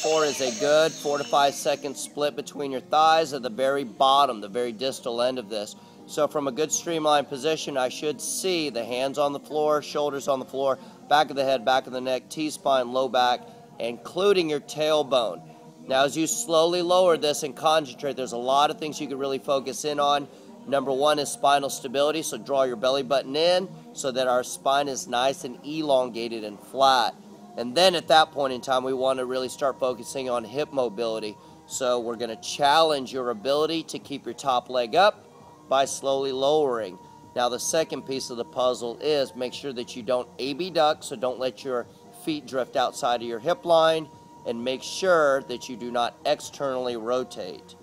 for is a good 4 to 5 second split between your thighs at the very bottom, the very distal end of this. So from a good streamlined position, I should see the hands on the floor, shoulders on the floor, back of the head, back of the neck, T-spine, low back, including your tailbone. Now as you slowly lower this and concentrate, there's a lot of things you can really focus in on. Number one is spinal stability, so draw your belly button in so that our spine is nice and elongated and flat. And then at that point in time, we want to really start focusing on hip mobility. So we're going to challenge your ability to keep your top leg up by slowly lowering. Now the second piece of the puzzle is make sure that you don't abduct, so don't let your feet drift outside of your hip line, and make sure that you do not externally rotate.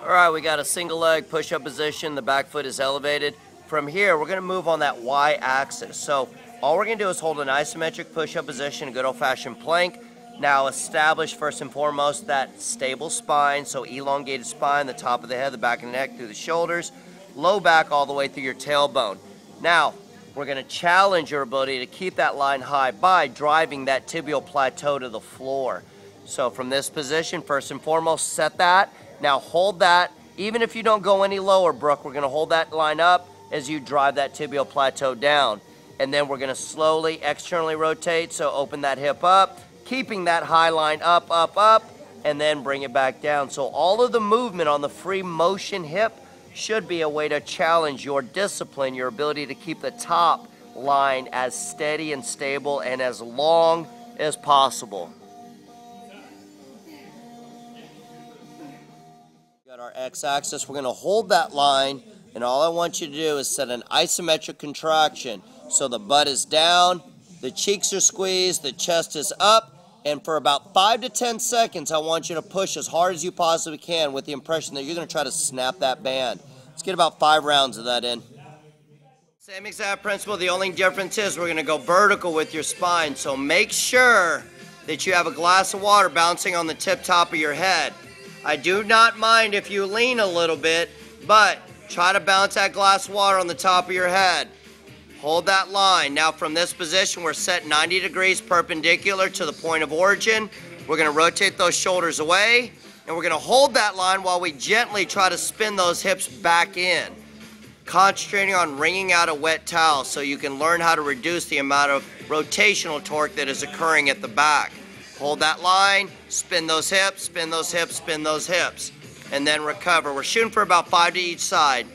Alright, we got a single leg push-up position, the back foot is elevated. From here, we're going to move on that Y-axis. So all we're going to do is hold an isometric push-up position, a good old-fashioned plank. Now establish first and foremost that stable spine, so elongated spine, the top of the head, the back of the neck, through the shoulders, low back all the way through your tailbone. Now, we're going to challenge your ability to keep that line high by driving that tibial plateau to the floor. So from this position, first and foremost, set that. Now hold that. Even if you don't go any lower, Brooke, we're going to hold that line up as you drive that tibial plateau down. And then we're going to slowly externally rotate, so open that hip up, keeping that high line up, up, up, and then bring it back down. So all of the movement on the free motion hip should be a way to challenge your discipline, your ability to keep the top line as steady and stable and as long as possible. Got our x-axis. We're going to hold that line, and all I want you to do is set an isometric contraction. So the butt is down, the cheeks are squeezed, the chest is up, and for about 5 to 10 seconds, I want you to push as hard as you possibly can with the impression that you're going to try to snap that band. Let's get about 5 rounds of that in. Same exact principle. The only difference is we're going to go vertical with your spine. So make sure that you have a glass of water bouncing on the tip top of your head. I do not mind if you lean a little bit, but try to bounce that glass of water on the top of your head. Hold that line. Now from this position, we're set 90 degrees perpendicular to the point of origin. We're going to rotate those shoulders away, and we're going to hold that line while we gently try to spin those hips back in. Concentrating on wringing out a wet towel so you can learn how to reduce the amount of rotational torque that is occurring at the back. Hold that line, spin those hips, spin those hips, spin those hips, and then recover. We're shooting for about 5 to each side.